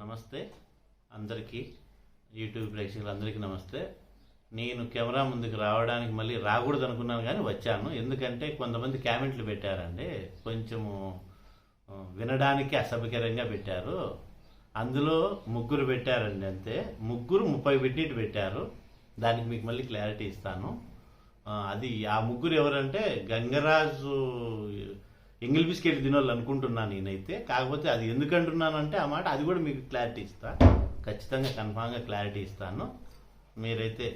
నమస్తే అందరికీ, యూట్యూబ్ ప్రేక్షకులందరికీ నమస్తే. నేను కెమెరా ముందుకు రావడానికి మళ్ళీ రాకూడదు అనుకున్నాను, కానీ వచ్చాను. ఎందుకంటే కొంతమంది కామెంట్లు పెట్టారండి, కొంచెము వినడానికి అసభ్యకరంగా పెట్టారు. అందులో ముగ్గురు పెట్టారండి, అంతే. ముగ్గురు 30 పెట్టినట్టు పెట్టారు. దానికి మీకు మళ్ళీ క్లారిటీ ఇస్తాను. అది ఆ ముగ్గురు ఎవరంటే గంగరాజు ఎంగిల్ బిస్కెట్ తినోళ్ళు అనుకుంటున్నాను నేనైతే. కాకపోతే అది ఎందుకు అంటున్నానంటే ఆ మాట, అది కూడా మీకు క్లారిటీ ఇస్తా, ఖచ్చితంగా కన్ఫామ్గా క్లారిటీ ఇస్తాను. మీరైతే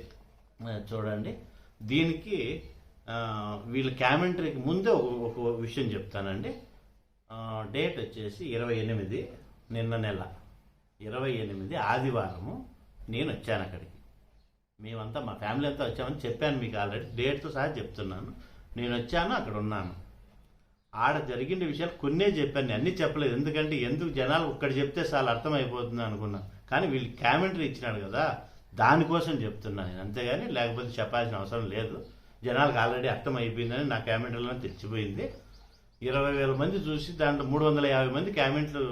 చూడండి. దీనికి వీళ్ళ కామెంటరీకి ముందే ఒక విషయం చెప్తానండి. డేట్ వచ్చేసి 28 నిన్న నెల 28 ఆదివారము నేను వచ్చాను అక్కడికి. మేమంతా మా ఫ్యామిలీ అంతా వచ్చామని చెప్పాను మీకు ఆల్రెడీ, డేట్తో సహా చెప్తున్నాను. నేను వచ్చాను, అక్కడ ఉన్నాను. ఆడ జరిగిన విషయాలు కొన్నే చెప్పాను, అన్నీ చెప్పలేదు. ఎందుకు జనాలు ఒక్కటి చెప్తే చాలా అర్థమైపోతుంది అనుకున్నాను. కానీ వీళ్ళు కామెంటరీ ఇచ్చినాడు కదా, దానికోసం చెప్తున్నాను నేను, అంతేగాని లేకపోతే చెప్పాల్సిన అవసరం లేదు. జనాలకు ఆల్రెడీ అర్థం అయిపోయిందని నా కామెంటరీలో తెచ్చిపోయింది. 20,000 మంది చూసి దాంట్లో 350 మంది కామెంట్లు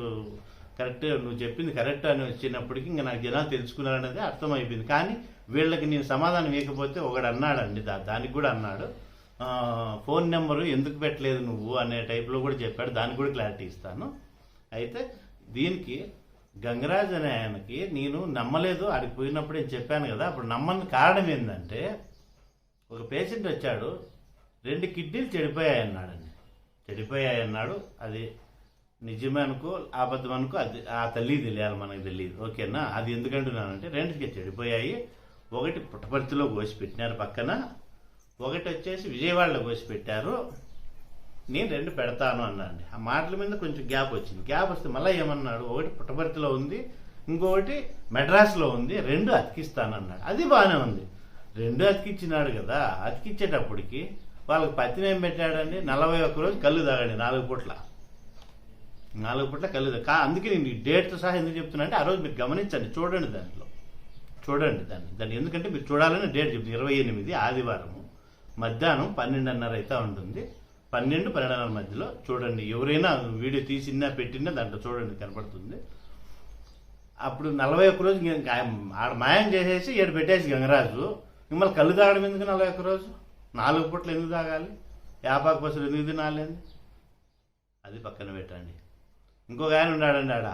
కరెక్ట్, నువ్వు చెప్పింది కరెక్ట్ అని వచ్చినప్పటికీ ఇంకా నాకు జనాలు తెలుసుకున్నారనేది అర్థమైపోయింది. కానీ వీళ్ళకి నేను సమాధానం ఇవ్వకపోతే ఒకడు అన్నాడండి, దానికి కూడా అన్నాడు, ఫోన్ నెంబరు ఎందుకు పెట్టలేదు నువ్వు అనే టైప్లో కూడా చెప్పాడు. దానికి కూడా క్లారిటీ ఇస్తాను. అయితే దీనికి గంగరాజ్ అనే ఆయనకి నేను నమ్మలేదు, ఆడికి పోయినప్పుడు నేను చెప్పాను కదా. అప్పుడు నమ్మని కారణం ఏంటంటే, ఒక పేషెంట్ వచ్చాడు, 2 కిడ్నీలు చెడిపోయాయన్నాడండి. చెడిపోయాయన్నాడు. అది నిజమే అనుకో అబద్ధం అనుకో, అది ఆ తల్లి తెలియాలి, మనకు తెలియదు. ఓకేనా? అది ఎందుకంటున్నానంటే, 2 చెడిపోయాయి. ఒకటి పుట్టపర్తిలో కోసి పెట్టినారు పక్కన, ఒకటి వచ్చేసి విజయవాడలో కోసి పెట్టారు. నేను 2 పెడతాను అన్నాడు. ఆ మాటల మీద కొంచెం గ్యాప్ వచ్చింది. గ్యాప్ వస్తే మళ్ళీ ఏమన్నాడు, ఒకటి పుట్టపర్తిలో ఉంది, ఇంకొకటి మెడ్రాస్లో ఉంది, 2 అతికిస్తానన్నాడు. అది బాగానే ఉంది. 2 అతికిచ్చినాడు కదా. అతికిచ్చేటప్పటికి వాళ్ళకి పత్తిని ఏం పెట్టాడండి, 41 రోజు కళ్ళు తాగండి, 4 పూట్ల కళ్ళు తాగా. అందుకే నేను డేట్తో సహా ఎందుకు చెప్తున్నా అంటే, ఆ రోజు మీరు గమనించండి, చూడండి దాన్ని ఎందుకంటే మీరు చూడాలని డేట్ చెప్తుంది. 28 ఆదివారం మధ్యాహ్నం 12:30 అయితే ఉంటుంది. 12-12:30 మధ్యలో చూడండి. ఎవరైనా వీడియో తీసినా పెట్టినా దాంట్లో చూడండి, కనపడుతుంది. అప్పుడు 41 రోజు ఆడ మాయం చేసేసి 7 పెట్టేసి గంగరాజు, మిమ్మల్ని కళ్ళు తాగడం ఎందుకు 41 రోజు? 4 పూటలు ఎందుకు తాగాలి? యాపాకు బస్సులు ఎందుకు తినాలి? అది పక్కన పెట్టండి. ఇంకొక ఆయన ఉన్నాడండి ఆడ,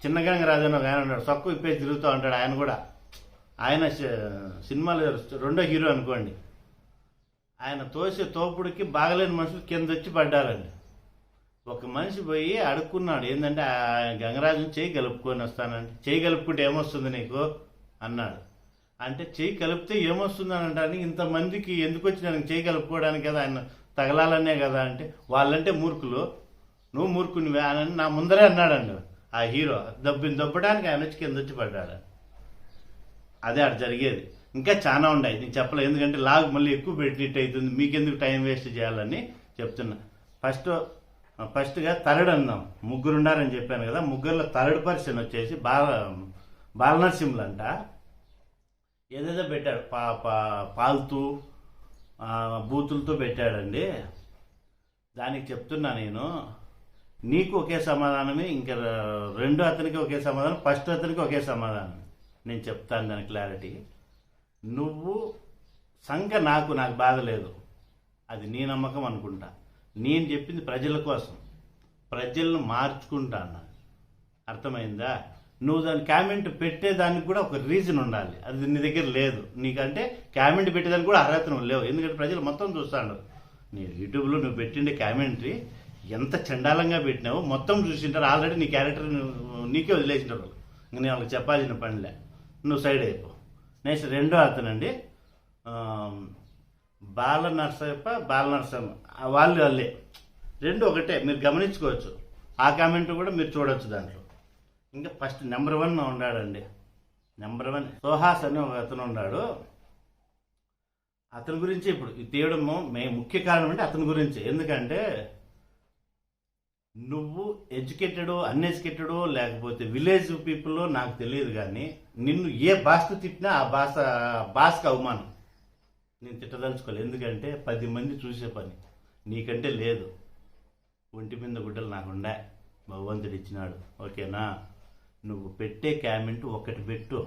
చిన్న గంగరాజు అని ఒక ఆయన ఉన్నాడు, సొక్కు ఇప్పేసి తిరుగుతూ ఉంటాడు. ఆయన కూడా, ఆయన సినిమాలో 2వ హీరో అనుకోండి. ఆయన తోసే తోపుడికి బాగలేని మనుషులు కింద వచ్చి పడ్డారండి. ఒక మనిషి పోయి అడుక్కున్నాడు, ఏంటంటే గంగరాజుని చెయ్యి కలుపుకొని వస్తానంటే, చెయ్యి కలుపుకుంటే ఏమొస్తుంది నీకు అన్నాడు. అంటే చెయ్యి కలిపితే ఏమొస్తుంది అని అంటానికి, ఇంతమందికి ఎందుకు వచ్చినానికి చెయ్యి కలుపుకోవడానికి కదా, ఆయన తగలాలనే కదా అంటే, వాళ్ళంటే మూర్ఖులు, నువ్వు మూర్ఖునివే అని నా ముందరే అన్నాడండి ఆ హీరో. దబ్బడానికి ఆయన వచ్చి కింద వచ్చి పడ్డాడు. అదే అక్కడ జరిగేది. ఇంకా చాలా ఉన్నాయి, నేను చెప్పలేదు. ఎందుకంటే లాగ్ మళ్ళీ ఎక్కువ పెట్టినట్టు అవుతుంది, మీకెందుకు టైం వేస్ట్ చేయాలని చెప్తున్నా. ఫస్ట్గా థర్డ్ అందాం. 3 ఉన్నారని చెప్పాను కదా. ముగ్గురులో థర్డ్ పర్సన్ వచ్చేసి బాలనరసింహులు అంట. ఏదేదో పెట్టాడు, పాల్తూ బూతులతో పెట్టాడండి. దానికి చెప్తున్నా నేను, నీకు ఒకే సమాధానమే, ఇంకా 2 అతనికి ఒకే సమాధానం, ఫస్ట్ అతనికి ఒకే సమాధానం. నేను చెప్తాను దాని క్లారిటీ. నువ్వు నాకు బాధ లేదు, అది నీ నమ్మకం అనుకుంటా. నేను చెప్పింది ప్రజల కోసం, ప్రజలను మార్చుకుంటా అన్నా. అర్థమైందా? నువ్వు దాని కామెంట్ పెట్టేదానికి కూడా ఒక రీజన్ ఉండాలి, అది నీ దగ్గర లేదు. నీకంటే కామెంట్ పెట్టేదానికి కూడా అర్హత లేవు. ఎందుకంటే ప్రజలు మొత్తం చూస్తాడు. నేను యూట్యూబ్లో నువ్వు పెట్టిండే కామెంటరీ ఎంత చండాలంగా పెట్టినావు మొత్తం చూసింటారు. ఆల్రెడీ నీ క్యారెక్టర్ నీకే వదిలేసినారు. ఇంక నేను వాళ్ళకి చెప్పాల్సిన పనిలే, నువ్వు సైడ్ అయిపో. నెక్స్ట్ 2వ అతనండి, బాలనరసమ్మ, వాళ్ళే 2 ఒకటే, మీరు గమనించుకోవచ్చు. ఆ కామెంట్ కూడా మీరు చూడవచ్చు దాంట్లో. ఇంకా ఫస్ట్ నెంబర్ 1 ఉన్నాడండి. నెంబర్ 1 సోహాస్ అని ఒక అతను ఉన్నాడు. అతని గురించి ఇప్పుడు తీయడము ముఖ్య కారణం అంటే అతని గురించి. ఎందుకంటే నువ్వు ఎడ్యుకేటెడో అన్ఎడ్యుకేటెడో లేకపోతే విలేజ్ పీపుల్లో నాకు తెలియదు, కానీ నిన్ను ఏ భాషతో తిట్టినా ఆ భాషకు అవమానం. నేను తిట్టదలుచుకోలేదు, ఎందుకంటే 10 మంది చూసే పని నీకంటే లేదు. ఒంటి మీద గుడ్డలు నాకుండే, భగవంతుడు ఇచ్చినాడు. ఓకేనా? నువ్వు పెట్టే కామెంట్ ఒకటి పెట్టు,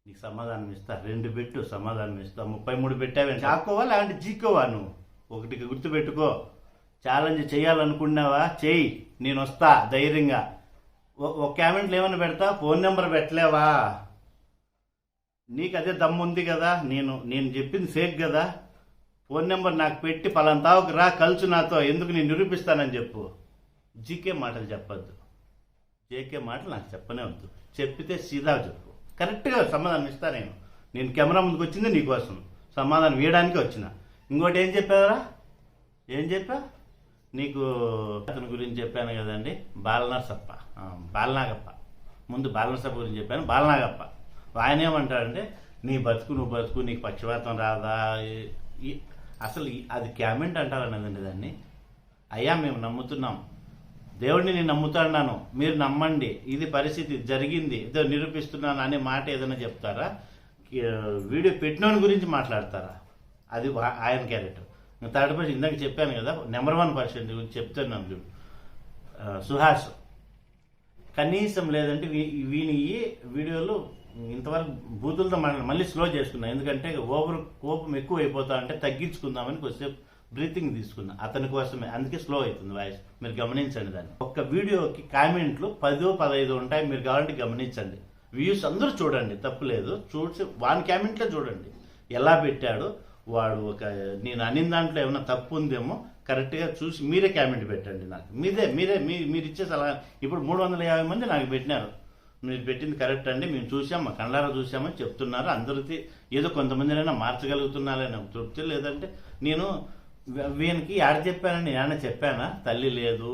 నీకు సమాధానం ఇస్తా. 2 పెట్టు, సమాధానం ఇస్తా. 33 పెట్టావే చాకోవా లేదంటే జీకోవా? నువ్వు ఒకటికి గుర్తుపెట్టుకో. ఛాలెంజ్ చేయాలనుకున్నావా? చెయ్యి, నేను వస్తా ధైర్యంగా. ఒక కామెంట్లు ఏమైనా పెడతా, ఫోన్ నెంబర్ పెట్టలేవా? నీకు అదే దమ్ము ఉంది కదా. నేను చెప్పింది ఫేక్ కదా. ఫోన్ నెంబర్ నాకు పెట్టి పలాంతావుకు రా, కలుసు నాతో, ఎందుకు నేను నిరూపిస్తానని చెప్పు. జీకే మాటలు చెప్పద్దు, జేకే మాటలు నాకు చెప్పనే వద్దు. చెప్పితే సీదా చెప్పు, కరెక్ట్గా సమాధానం ఇస్తా. నేను కెమెరా ముందుకు వచ్చింది నీకోసం, సమాధానం ఇవ్వడానికి వచ్చిన. ఇంకోటి ఏం చెప్పావరా? ఏం చెప్పా? నీకు అతని గురించి చెప్పాను కదండి, బాలనాగప్ప. ముందు బాలనసప్ప గురించి చెప్పాను, బాలనాగప్ప. ఆయన ఏమంటాడంటే, నీ బతుకు నువ్వు బతుకు, నీకు పక్షవాతం రాదా? అసలు అది కామెంట్ అంటారన్నదండి దాన్ని. అయ్యా మేము నమ్ముతున్నాం, దేవుడిని నేను నమ్ముతున్నాను, మీరు నమ్మండి, ఇది పరిస్థితి జరిగింది, ఏదో నిరూపిస్తున్నాను అనే మాట ఏదైనా చెప్తారా? వీడియో పెట్టినోని గురించి మాట్లాడతారా? అది ఆయన క్యారెక్టర్. థర్డ్ పర్సన్ ఇందాక చెప్పాను కదా, నెంబర్ 1 పర్సన్ గురించి చెప్తున్నాను చూడు, సుహాస్. కనీసం లేదంటే వీని వీడియోలు ఇంతవరకు బూతులతో మాట్లాడి మళ్ళీ స్లో చేసుకున్నా. ఎందుకంటే కోపం ఎక్కువ అయిపోతా అంటే తగ్గించుకుందామని కొద్దిసేపు బ్రీతింగ్ తీసుకున్నా అతని కోసమే, అందుకే స్లో అవుతుంది వాయిస్. మీరు గమనించండి దాన్ని. ఒక్క వీడియోకి కామెంట్లు 10-15 ఉంటాయి, మీరు కావాలంటే గమనించండి. వ్యూస్ అందరూ చూడండి, తప్పులేదు. చూసి వాని కామెంట్లే చూడండి ఎలా పెట్టాడు వాడు. నేను అనిన దాంట్లో ఏమైనా తప్పు ఉందేమో కరెక్ట్గా చూసి మీరే కామెంట్ పెట్టండి నాకు. మీరు ఇచ్చే సలహా. ఇప్పుడు 350 మంది నాకు పెట్టినారు, మీరు పెట్టింది కరెక్ట్ అండి, మేము చూసాం, మా కళ్ళారా చూసామని చెప్తున్నారు. అందరికీ ఏదో కొంతమందినైనా మార్చగలుగుతున్నారని తృప్తి. లేదంటే నేను వీనికి ఆడ చెప్పానని నేను చెప్పానా? తల్లి లేదు.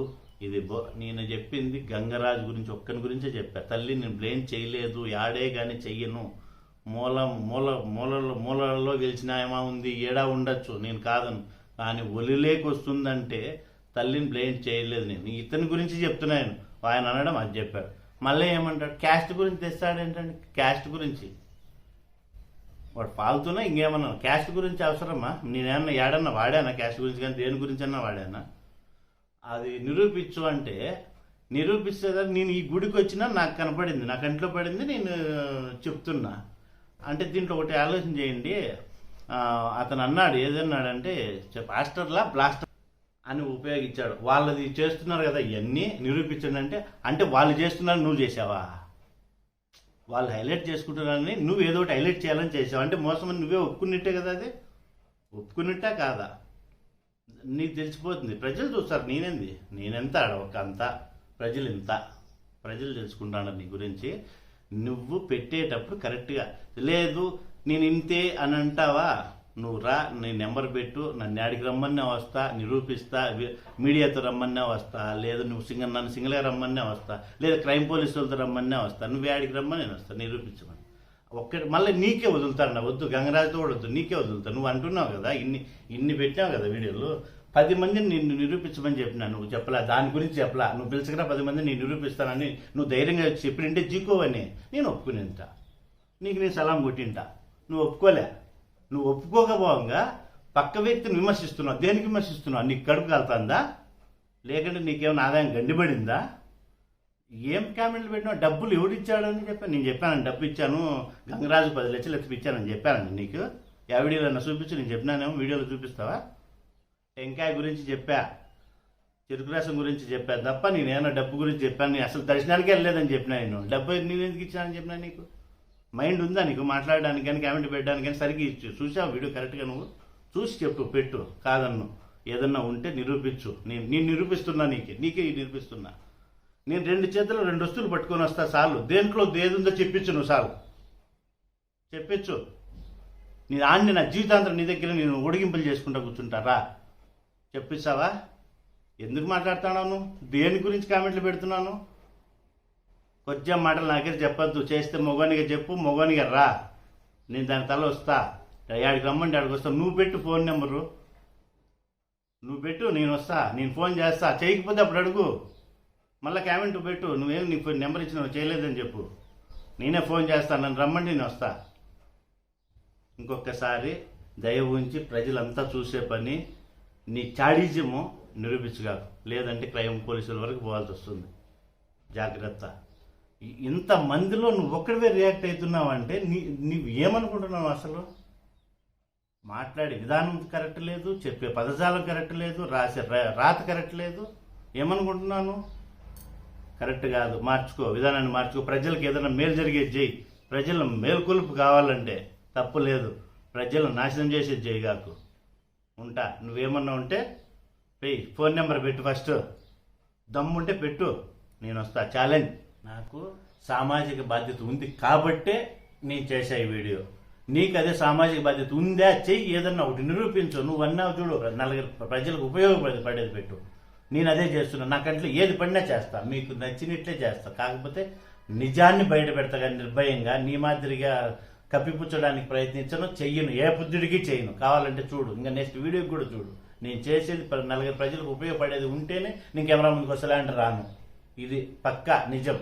ఇది నేను చెప్పింది గంగరాజు గురించి, ఒక్కని గురించే చెప్పా. తల్లి నేను బ్లేమ్ చేయలేదు, యాడే కానీ చెయ్యను. మూలలో గెలిచినాయమా ఉంది, ఏడా ఉండొచ్చు, నేను కాదను. కానీ ఒలిలేకి వస్తుందంటే తల్లిని బ్లేమ్ చేయలేదు. నేను ఇతని గురించి చెప్తున్నాను. ఆయన అనడం అది చెప్పాడు. మళ్ళీ ఏమంటాడు? క్యాస్ట్ గురించి తెస్తాడేంటండి? క్యాస్ట్ గురించి వాడు పాలుతున్నా ఇంకేమన్నా? క్యాస్ట్ గురించి అవసరమా? నేనేమన్నా ఏడన్నా వాడానా క్యాస్ట్ గురించి? కానీ దేని గురించి అన్నా వాడానా? అది నిరూపించు అంటే నిరూపిస్తేదాన్ని నేను ఈ గుడికి వచ్చినా నాకు కనపడింది, నా కంట్లో పడింది, నేను చెప్తున్నా. అంటే దీంట్లో ఒకటి ఆలోచన చేయండి. అతను అన్నాడు, ఏదన్నాడంటే పాస్టర్లా బ్లాస్టర్ అని ఉపయోగించాడు. వాళ్ళది చేస్తున్నారు కదా ఇవన్నీ నిరూపించండి అంటే వాళ్ళు చేస్తున్నారు, నువ్వు చేసావా? వాళ్ళు హైలైట్ చేసుకుంటున్నారని నువ్వు ఏదో ఒకటి హైలైట్ చేయాలని చేసావు అంటే మోసం అని నువ్వే ఒప్పుకున్నట్టే కదా. అది ఒప్పుకున్నట్టే కాదా? నీకు తెలిసిపోతుంది, ప్రజలు చూస్తారు. నేనెంత ఒక అంత, ప్రజలు ఇంత, ప్రజలు తెలుసుకుంటాను నీ గురించి. నువ్వు పెట్టేటప్పుడు కరెక్ట్గా లేదు నేను ఇంతే అని అంటావా? నువ్వు రా, నీ నెంబర్ పెట్టు, నన్ను యాడికి రమ్మన్నా వస్తా, నిరూపిస్తా, మీడియాతో రమ్మన్నా వస్తా, లేదు నువ్వు నన్ను సింగిల్గా రమ్మన్నా వస్తా, లేదా క్రైమ్ పోలీసులతో రమ్మన్నా వస్తా. నువ్వు యాడికి రమ్మని నేను వస్తా, నిరూపించమని. ఒక్కటి మళ్ళీ నీకే వదులుతాను, వద్దు గంగరాజుతో కూడా వద్దు, నీకే వదులుతాను. నువ్వు అంటున్నావు కదా, ఇన్ని పెట్టావు కదా వీడియోలు. 10 మందిని నిన్ను నిరూపించమని చెప్పినా, నువ్వు చెప్పలా, దాని గురించి చెప్పలా. నువ్వు పిలుచుకురా 10 మందిని నేను నిరూపిస్తానని నువ్వు ధైర్యంగా చెప్పినంటే జీకోవని నేను ఒప్పుకునింటా, నీకు నేను సలాం కొట్టింటా. నువ్వు ఒప్పుకోలే. నువ్వు ఒప్పుకోకపోగా పక్క వ్యక్తిని విమర్శిస్తున్నావు. దేనికి విమర్శిస్తున్నావు? నీకు కడుపు కాలుతుందా? లేకుంటే నీకేమైనా ఆదాయం గండిపడిందా? ఏం కామెంట్లు పెట్టినా? డబ్బులు ఎవడిచ్చాడని చెప్పాను. నేను చెప్పాను డబ్బు ఇచ్చాను, గంగరాజు 10 లక్షలు ఇచ్చానని చెప్పానండి నీకు. ఆ వీడియోలో చూపించు, నేను చెప్పినానేమో, వీడియోలో చూపిస్తావా? టెంకాయ గురించి చెప్పా, చెరుకు రసం గురించి చెప్పా తప్ప నేనేమన్నా డబ్బు గురించి చెప్పాను? నేను అసలు దర్శనానికి వెళ్ళలేదని చెప్పినా. నేను డబ్బు నేను ఎందుకు ఇచ్చానని చెప్పినా? నీకు మైండ్ ఉందా నీకు మాట్లాడడానికి కానీ, కామెంట్ పెట్టడానికి కానీ? సరిగ్గా ఇచ్చు చూసావు వీడియో కరెక్ట్గా? నువ్వు చూసి చెప్పు, పెట్టు, కాదన్ను. ఏదన్నా ఉంటే నిరూపించు. నేను నిరూపిస్తున్నా, నీకే నిరూపిస్తున్నా. నేను 2 చేతుల్లో 2 వస్తువులు పట్టుకొని వస్తా చాలు. దేంట్లో ఏదుందో చెప్పించు, నువ్వు చాలు చెప్పించు. నేను ఆడిని నా జీవితాంతరం నీ దగ్గర నేను ఒడిగింపులు చేసుకుంటా కూర్చుంటారా? చెప్పిస్తావా? ఎందుకు మాట్లాడుతున్నావు నువ్వు? దేని గురించి కామెంట్లు పెడుతున్నాను? కొంచెం మాటలు నాకే చెప్పొద్దు. చేస్తే మొగోనిగా చెప్పు, మొగోనిగా రా, నేను దాని తల వస్తా. ఆడికి రమ్మంటే ఆడికి వస్తా. నువ్వు పెట్టు ఫోన్ నెంబరు, నువ్వు పెట్టు, నేను వస్తా, నేను ఫోన్ చేస్తా. చేయకపోతే అప్పుడు అడుగు, మళ్ళీ కామెంట్ పెట్టు. నువ్వేం నీ నెంబర్ ఇచ్చిన చేయలేదని చెప్పు, నేనే ఫోన్ చేస్తాను, నన్ను రమ్మంటే నేను వస్తా. ఇంకొకసారి దయ ఉంచి ప్రజలంతా చూసే పని నీ చాడీజము నిరూపించగాకు, లేదంటే క్రైమ్ పోలీసుల వరకు పోవాల్సి వస్తుంది. జాగ్రత్త. ఇంత మందిలో నువ్వు ఒక్కడివే రియాక్ట్ అవుతున్నావు అంటే నీవు ఏమనుకుంటున్నావు అసలు? మాట్లాడే విధానం కరెక్ట్ లేదు, చెప్పే పదజాలం కరెక్ట్ లేదు, రాసే రాత కరెక్ట్ లేదు. ఏమనుకుంటున్నాను? కరెక్ట్ కాదు, మార్చుకో, విధానాన్ని మార్చుకో. ప్రజలకు ఏదైనా మేలు జరిగేది చేయి. ప్రజల మేల్కొలుపు కావాలంటే తప్పు లేదు, ప్రజలను నాశనం చేసేది చేయగాకు. ఉంటా. నువ్వేమన్నా ఉంటే పెయ్యి, ఫోన్ నెంబర్ పెట్టు, ఫస్ట్ దమ్ముంటే పెట్టు, నేను వస్తా. ఛాలెంజ్. నాకు సామాజిక బాధ్యత ఉంది కాబట్టే నేను చేసా ఈ వీడియో. నీకు అదే సామాజిక బాధ్యత ఉందా? చెయ్యి, ఏదన్నా ఒకటి నిరూపించు. నువ్వు అన్నావు చూడు, నలుగురు ప్రజలకు ఉపయోగపడేది పెట్టు. నేను అదే చేస్తున్నా. నాకంట్లో ఏది పడినా చేస్తా, మీకు నచ్చినట్లే చేస్తా. కాకపోతే నిజాన్ని బయట పెడతా కానీ నిర్భయంగా నీ మాదిరిగా కప్పిపుచ్చడానికి ప్రయత్నించను, చెయ్యను. ఏ బుద్ధుడికి చేయను. కావాలంటే చూడు, ఇంకా నెక్స్ట్ వీడియోకి కూడా చూడు. నేను చేసేది నలుగురు ప్రజలకు ఉపయోగపడేది ఉంటేనే నేను కెమెరా ముందుకు వస్తలే అంటే రాను. ఇది పక్కా నిజం.